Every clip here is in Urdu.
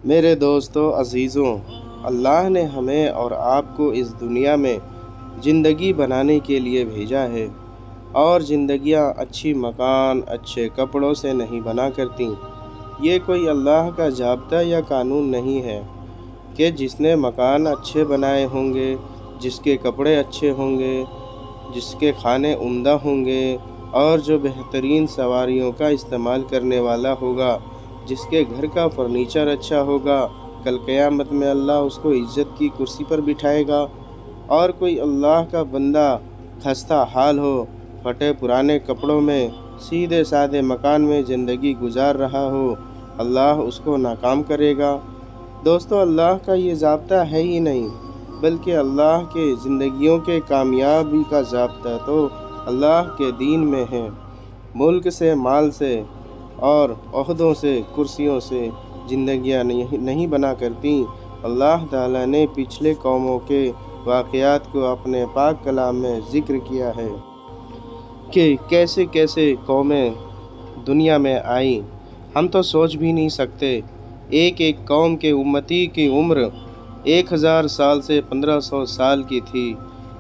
میرے دوستو عزیزوں، اللہ نے ہمیں اور آپ کو اس دنیا میں زندگی بنانے کے لیے بھیجا ہے، اور زندگیاں اچھی مکان، اچھے کپڑوں سے نہیں بنا کرتی۔ یہ کوئی اللہ کا ضابطہ یا قانون نہیں ہے کہ جس نے مکان اچھے بنائے ہوں گے، جس کے کپڑے اچھے ہوں گے، جس کے کھانے عمدہ ہوں گے، اور جو بہترین سواریوں کا استعمال کرنے والا ہوگا، جس کے گھر کا فرنیچر اچھا ہوگا، کل قیامت میں اللہ اس کو عزت کی کرسی پر بٹھائے گا۔ اور کوئی اللہ کا بندہ خستہ حال ہو، پھٹے پرانے کپڑوں میں، سیدھے سادے مکان میں زندگی گزار رہا ہو، اللہ اس کو ناکام کرے گا۔ دوستو، اللہ کا یہ ضابطہ ہے ہی نہیں، بلکہ اللہ کے زندگیوں کے کامیابی کا ضابطہ تو اللہ کے دین میں ہے۔ ملک سے، مال سے اور عہدوں سے، کرسیوں سے زندگیاں نہیں بنا کرتی۔ اللہ تعالیٰ نے پچھلے قوموں کے واقعات کو اپنے پاک کلام میں ذکر کیا ہے کہ کیسے کیسے قومیں دنیا میں آئیں، ہم تو سوچ بھی نہیں سکتے۔ ایک ایک قوم کے امتی کی عمر 1000 سال سے 1500 سال کی تھی۔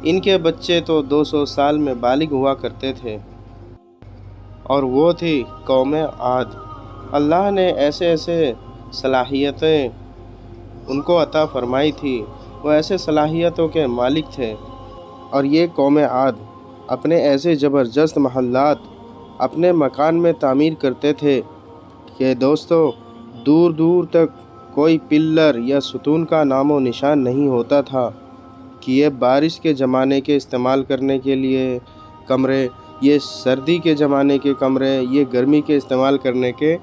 ان کے بچے تو 200 سال میں بالغ ہوا کرتے تھے، اور وہ تھی قوم عاد۔ اللہ نے ایسے صلاحیتیں ان کو عطا فرمائی تھی، وہ ایسے صلاحیتوں کے مالک تھے۔ اور یہ قوم عاد اپنے ایسے زبردست محلات اپنے مکان میں تعمیر کرتے تھے کہ دوستو، دور دور تک کوئی پلر یا ستون کا نام و نشان نہیں ہوتا تھا کہ یہ بارش کے زمانے کے استعمال کرنے کے لیے کمرے، یہ سردی کے زمانے کے کمرے، یہ گرمی کے استعمال کرنے کے،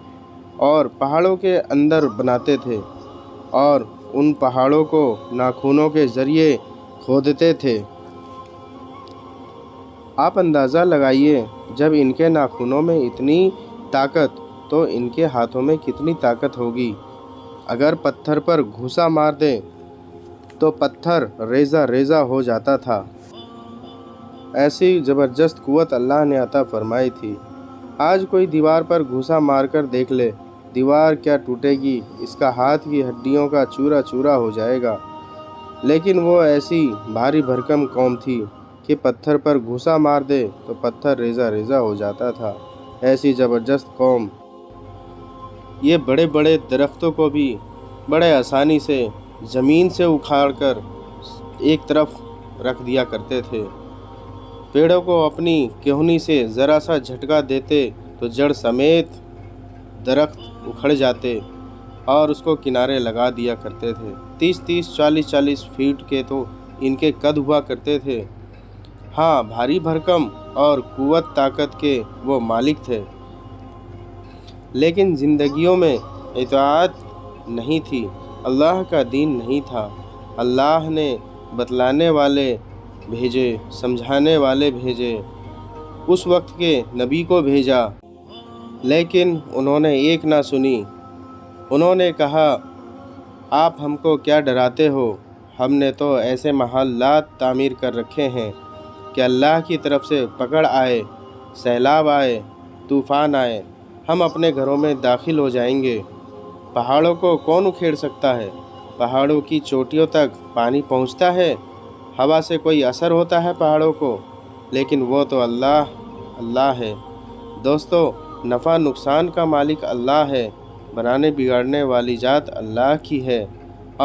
اور پہاڑوں کے اندر بناتے تھے، اور ان پہاڑوں کو ناخنوں کے ذریعے کھودتے تھے۔ آپ اندازہ لگائیے، جب ان کے ناخنوں میں اتنی طاقت تو ان کے ہاتھوں میں کتنی طاقت ہوگی۔ اگر پتھر پر گھوسا مار دیں تو پتھر ریزہ ریزہ ہو جاتا تھا۔ ایسی زبردست قوت اللہ نے عطا فرمائی تھی۔ آج کوئی دیوار پر گھوسا مار کر دیکھ لے، دیوار کیا ٹوٹے گی، اس کا ہاتھ کی ہڈیوں کا چورا چورا ہو جائے گا۔ لیکن وہ ایسی بھاری بھرکم قوم تھی کہ پتھر پر گھوسا مار دے تو پتھر ریزہ ریزہ ہو جاتا تھا۔ ایسی زبردست قوم یہ بڑے بڑے درختوں کو بھی بڑے آسانی سے زمین سے اکھاڑ کر ایک طرف رکھ دیا کرتے تھے۔ پیڑوں کو اپنی کہنی سے ذرا سا جھٹکا دیتے تو جڑ سمیت درخت اکھڑ جاتے، اور اس کو کنارے لگا دیا کرتے تھے۔ 30 40 فیٹ کے تو ان کے قد ہوا کرتے تھے۔ ہاں، بھاری بھرکم اور قوت طاقت کے وہ مالک تھے، لیکن زندگیوں میں اطاعت نہیں تھی، اللہ کا دین نہیں تھا۔ اللہ نے بتلانے والے بھیجے، سمجھانے والے بھیجے، اس وقت کے نبی کو بھیجا، لیکن انہوں نے ایک نہ سنی۔ انہوں نے کہا، آپ ہم کو کیا ڈراتے ہو؟ ہم نے تو ایسے محلات تعمیر کر رکھے ہیں کہ اللہ کی طرف سے پکڑ آئے، سیلاب آئے، طوفان آئے، ہم اپنے گھروں میں داخل ہو جائیں گے۔ پہاڑوں کو کون اکھیڑ سکتا ہے؟ پہاڑوں کی چوٹیوں تک پانی پہنچتا ہے؟ ہوا سے کوئی اثر ہوتا ہے پہاڑوں کو؟ لیکن وہ تو اللہ ہے۔ دوستو، نفع نقصان کا مالک اللہ ہے، بنانے بگاڑنے والی ذات اللہ کی ہے،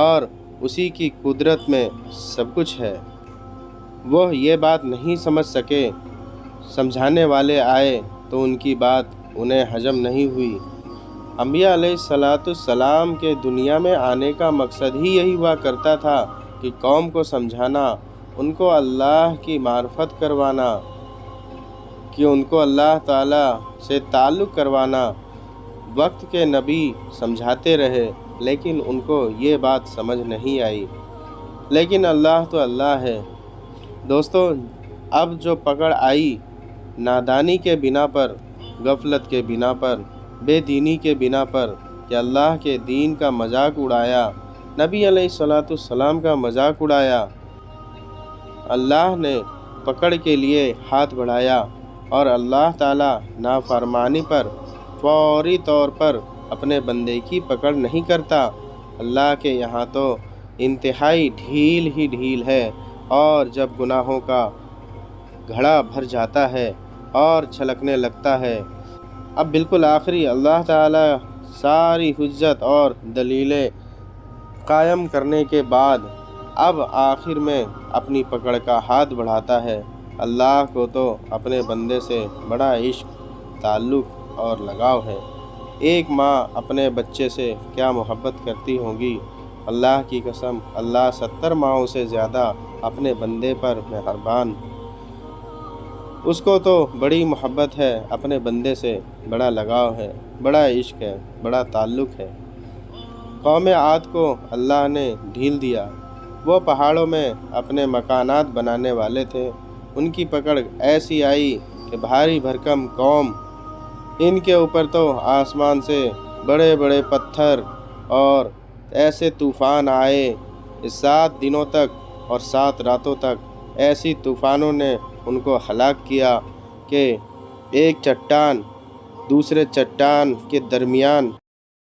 اور اسی کی قدرت میں سب کچھ ہے۔ وہ یہ بات نہیں سمجھ سکے، سمجھانے والے آئے تو ان کی بات انہیں ہضم نہیں ہوئی۔ انبیاء علیہ السلام کے دنیا میں آنے کا مقصد ہی یہی ہوا کرتا تھا کہ قوم کو سمجھانا، ان کو اللہ کی معرفت کروانا، کہ ان کو اللہ تعالیٰ سے تعلق کروانا۔ وقت کے نبی سمجھاتے رہے، لیکن ان کو یہ بات سمجھ نہیں آئی۔ لیکن اللہ تو اللہ ہے۔ دوستو، اب جو پکڑ آئی نادانی کے بنا پر، غفلت کے بنا پر، بے دینی کے بنا پر، کہ اللہ کے دین کا مذاق اڑایا، نبی علیہ السلام کا مذاق اڑایا، اللہ نے پکڑ کے لیے ہاتھ بڑھایا، اور اللہ تعالیٰ نافرمانی پر فوری طور پر اپنے بندے کی پکڑ نہیں کرتا، اللہ کے یہاں تو انتہائی ڈھیل ہی ڈھیل ہے، اور جب گناہوں کا گھڑا بھر جاتا ہے اور چھلکنے لگتا ہے۔ اب بالکل آخری اللہ تعالیٰ ساری حجت اور دلیلیں قائم کرنے کے بعد اب آخر میں اپنی پکڑ کا ہاتھ بڑھاتا ہے۔ اللہ کو تو اپنے بندے سے بڑا عشق، تعلق اور لگاؤ ہے۔ ایک ماں اپنے بچے سے کیا محبت کرتی ہوگی۔ اللہ کی قسم، اللہ 70 ماؤں سے زیادہ اپنے بندے پر مہربان۔ اس کو تو بڑی محبت ہے اپنے بندے سے، بڑا لگاؤ ہے، بڑا عشق ہے، بڑا تعلق ہے۔ قوم عاد کو اللہ نے ڈھیل دیا۔ وہ پہاڑوں میں اپنے مکانات بنانے والے تھے۔ ان کی پکڑ ایسی آئی کہ بھاری بھرکم قوم، ان کے اوپر تو آسمان سے بڑے بڑے پتھر اور ایسے طوفان آئے، 7 دنوں تک اور 7 راتوں تک ایسی طوفانوں نے ان کو ہلاک کیا کہ ایک چٹان دوسرے چٹان کے درمیان